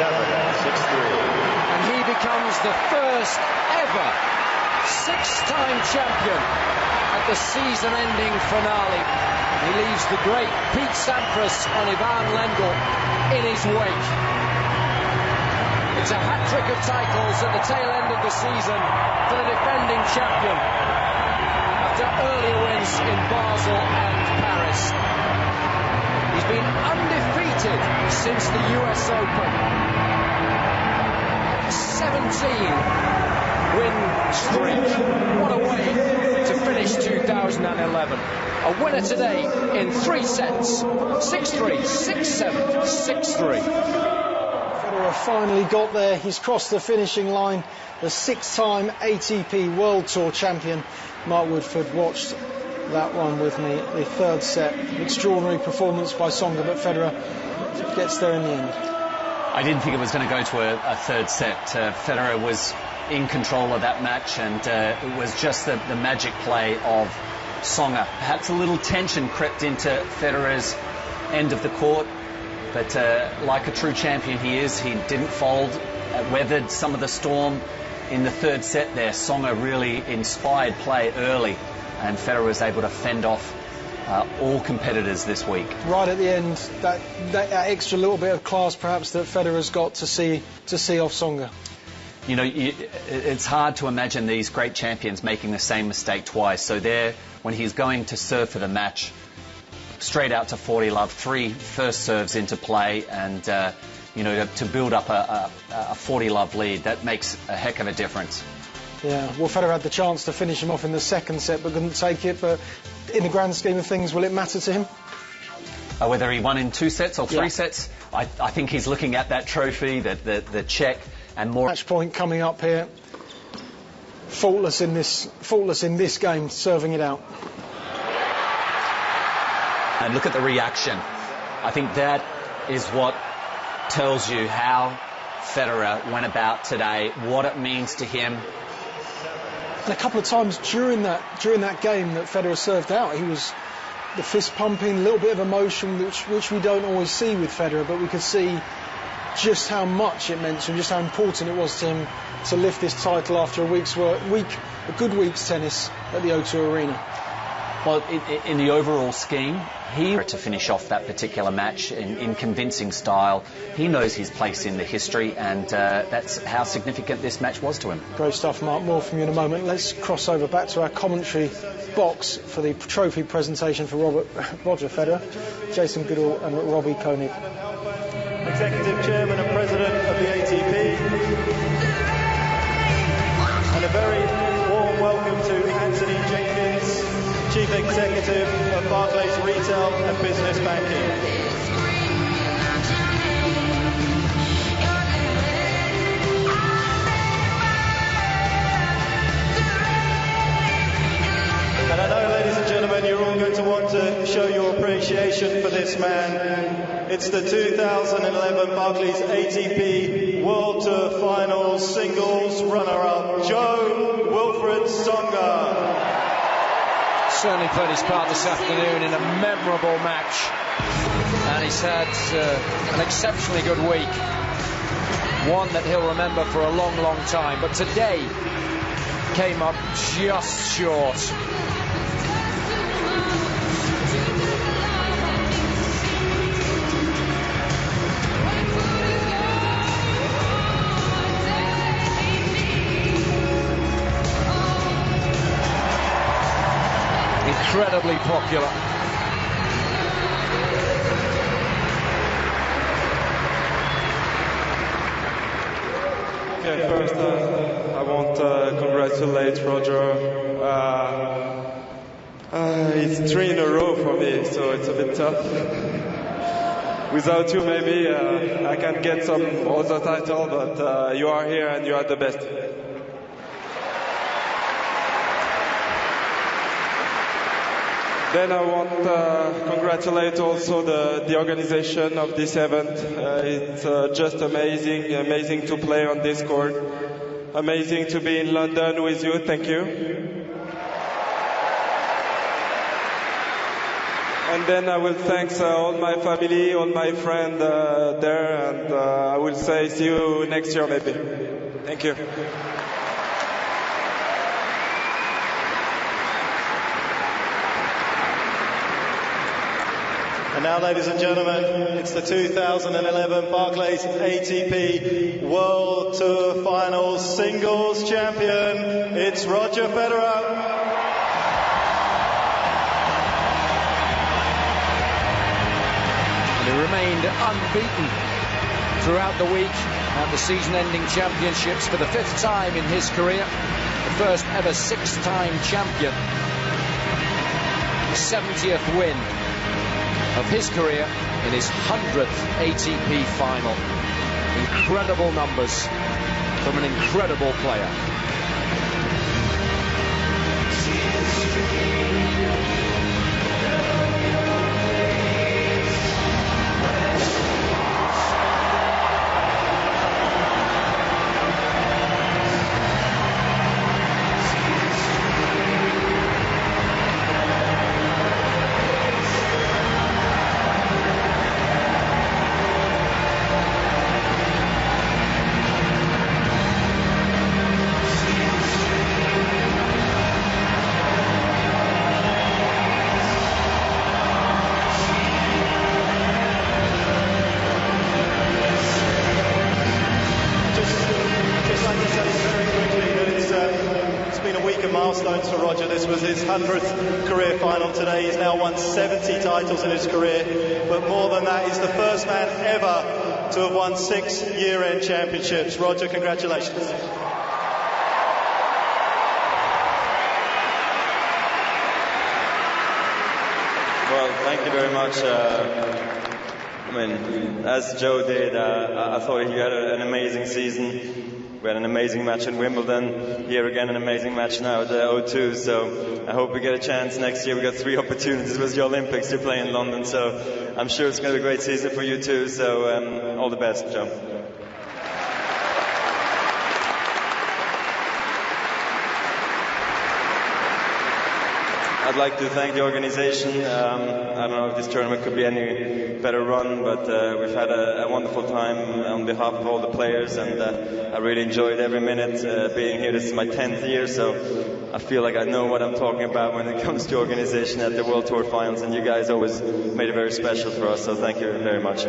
And he becomes the first ever six-time champion at the season-ending finale. He leaves the great Pete Sampras and Ivan Lendl in his wake. It's a hat-trick of titles at the tail end of the season for the defending champion after earlier wins in Basel and Paris. He's been undefeated since the US Open. 17-win streak. What a way to finish 2011. A winner today in 3 sets. 6-3, 6-7, 6-3. Federer finally got there. He's crossed the finishing line. The 6-time ATP World Tour champion, Mark Woodford, watched that one with me. The third set, extraordinary performance by Tsonga, but Federer gets there in the end. I didn't think it was going to go to a third set. Federer was in control of that match, and it was just the magic play of Tsonga. Perhaps a little tension crept into Federer's end of the court, but like a true champion he is, he didn't fold, weathered some of the storm. In the third set there, Tsonga really inspired play early, and Federer was able to fend off all competitors this week. Right at the end, that extra little bit of class perhaps that Federer's got to see off Tsonga. You know, it's hard to imagine these great champions making the same mistake twice. So there, when he's going to serve for the match, straight out to 40 love, 3 first serves into play, and you know, to build up a 40 love lead, that makes a heck of a difference. Yeah, well, Federer had the chance to finish him off in the second set, but couldn't take it. But in the grand scheme of things, will it matter to him? Whether he won in 2 sets or 3 sets, I think he's looking at that trophy, the check, and more. Match point coming up here. Faultless in this game, serving it out. And look at the reaction. I think that is what tells you how Federer went about today, what it means to him. And a couple of times during that game that Federer served out, he was the fist pumping, a little bit of emotion, which we don't always see with Federer, but we could see just how much it meant to him, just how important it was to him to lift this title after a good week's tennis at the O2 Arena. Well, in the overall scheme, he to finish off that particular match in convincing style. He knows his place in the history, and that's how significant this match was to him. Great stuff, Mark. More from you in a moment. Let's cross over back to our commentary box for the trophy presentation for Roger Federer, Jason Goodall and Robbie Koenig. Executive Chairman and President of the ATP, and a very warm welcome to Anthony Jenkins, Chief Executive of Barclays Retail and Business Banking. And I know, ladies and gentlemen, you're all going to want to show your appreciation for this man. It's the 2011 Barclays ATP World Tour Finals Singles runner-up, Jo-Wilfried Tsonga. Certainly played his part this afternoon in a memorable match, and he's had an exceptionally good week, one that he'll remember for a long, long time. But today came up just short. Incredibly popular. Okay, first I want to congratulate Roger. It's 3 in a row for me, so it's a bit tough. Without you, maybe I can get some other title, but you are here and you are the best. Then I want to congratulate also the organization of this event. It's just amazing to play on this court. Amazing to be in London with you. Thank you. And then I will thank all my family, all my friends there, and would say see you next year maybe. Thank you. And now, ladies and gentlemen, it's the 2011 Barclays ATP World Tour Finals Singles Champion. It's Roger Federer. And he remained unbeaten throughout the week at the season-ending championships for the 5th time in his career. The first ever 6-time champion. The 70th win of his career in his 100th ATP final. Incredible numbers from an incredible player. Milestones for Roger. This was his 100th career final today. He's now won 70 titles in his career, but more than that, he's the first man ever to have won 6 year-end championships. Roger, congratulations. Well, thank you very much. I mean, as Joe did, I thought he had an amazing season. We had an amazing match in Wimbledon. Here again, an amazing match now at the O2. So I hope we get a chance next year. We got 3 opportunities with the Olympics to play in London. So I'm sure it's going to be a great season for you too. So all the best, Joe. I'd like to thank the organization. I don't know if this tournament could be any better run, but we've had a wonderful time on behalf of all the players, and I really enjoyed every minute being here. This is my 10th year, so I feel like I know what I'm talking about when it comes to organization at the World Tour Finals, and you guys always made it very special for us, so thank you very much.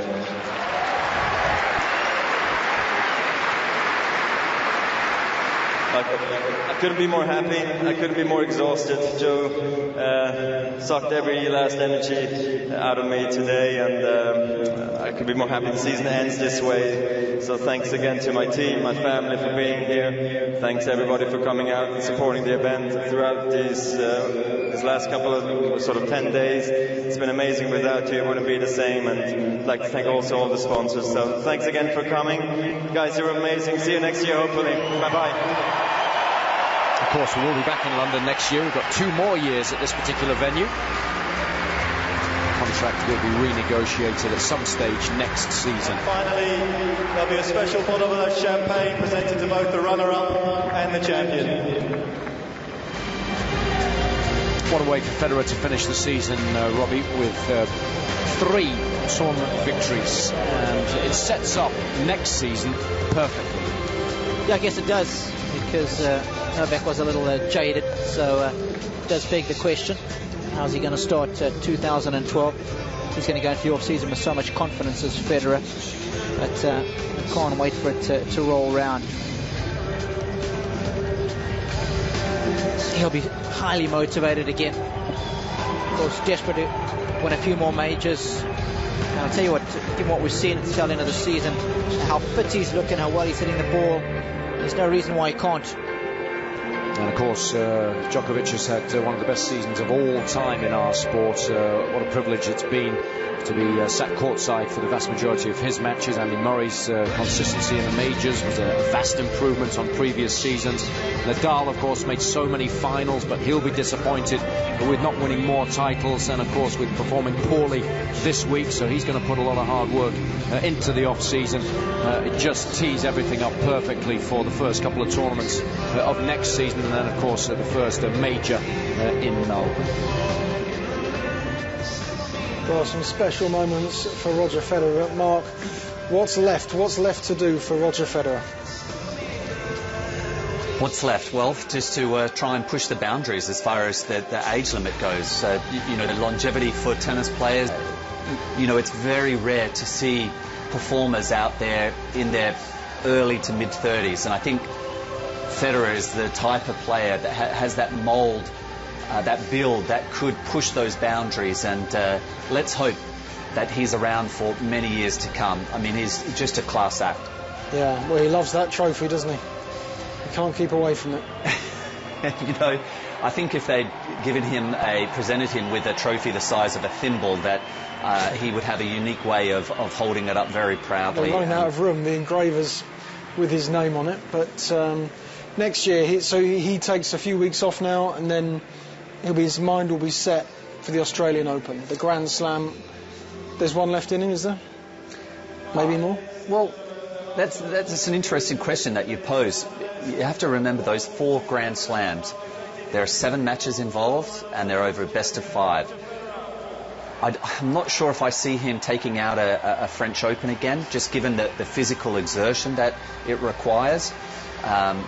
I couldn't be more happy. I couldn't be more exhausted. Joe sucked every last energy out of me today, and I could be more happy the season ends this way. So thanks again to my team, my family for being here. Thanks everybody for coming out and supporting the event throughout these last couple of sort of 10 days. It's been amazing. Without you, it wouldn't be the same. And I'd like to thank also all the sponsors. So thanks again for coming. Guys, you're amazing. See you next year, hopefully. Bye-bye. Of course, we will be back in London next year. We've got 2 more years at this particular venue. The contract will be renegotiated at some stage next season. And finally, there'll be a special bottle of champagne presented to both the runner-up and the champion. What a way for Federer to finish the season, Robbie, with 3 tournament victories. And it sets up next season perfectly. Yeah, I guess it does, because Novak was a little jaded, so it does beg the question, how's he going to start 2012? He's going to go into the off-season with so much confidence as Federer, but I can't wait for it to roll around. He'll be highly motivated again, of course desperate to win a few more majors. And I'll tell you what, given what we've seen at the tail end of the season, how fit he's looking, how well he's hitting the ball, there's no reason why he can't. And of course, Djokovic has had one of the best seasons of all time in our sport. What a privilege it's been to be sat courtside for the vast majority of his matches. Andy Murray's consistency in the majors was a vast improvement on previous seasons. Nadal, of course, made so many finals, but he'll be disappointed with not winning more titles, and of course with performing poorly this week, so he's going to put a lot of hard work into the off-season. It just tees everything up perfectly for the first couple of tournaments of next season, and then of course the first major in Melbourne. Well, some special moments for Roger Federer. Mark, What's left? What's left to do for Roger Federer? What's left? Well, just to try and push the boundaries as far as the age limit goes. You know, the longevity for tennis players. You know, it's very rare to see performers out there in their early to mid-30s, and I think Federer is the type of player that has that mould, that build that could push those boundaries, and let's hope that he's around for many years to come. I mean, he's just a class act. Yeah, well, he loves that trophy, doesn't he? He can't keep away from it. You know, I think if they'd presented him with a trophy the size of a thimble, that he would have a unique way of holding it up very proudly. They're running out of room, the engravers with his name on it. But next year, he takes a few weeks off now, and then his mind will be set for the Australian Open, the Grand Slam. There's one left in him, is there? Maybe more? Well, that's an interesting question that you pose. You have to remember those 4 Grand Slams. There are 7 matches involved, and they're over a best of 5. I'm not sure if I see him taking out a French Open again, just given the physical exertion that it requires. I'm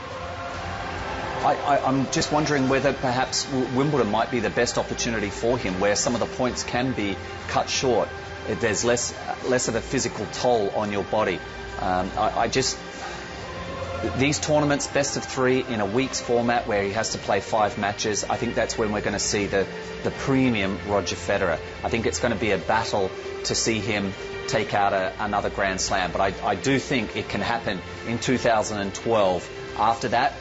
just wondering whether perhaps Wimbledon might be the best opportunity for him, where some of the points can be cut short. There's less of a physical toll on your body. These tournaments, best of 3 in a week's format where he has to play 5 matches, I think that's when we're going to see the premium Roger Federer. I think it's going to be a battle to see him take out another Grand Slam, but I do think it can happen in 2012. After that,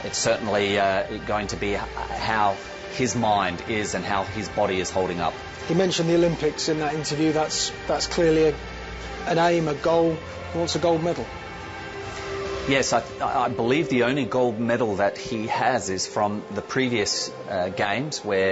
it's certainly going to be how his mind is and how his body is holding up. He mentioned the Olympics in that interview. That's clearly an aim, a goal. He wants a gold medal. Yes, I believe the only gold medal that he has is from the previous games, where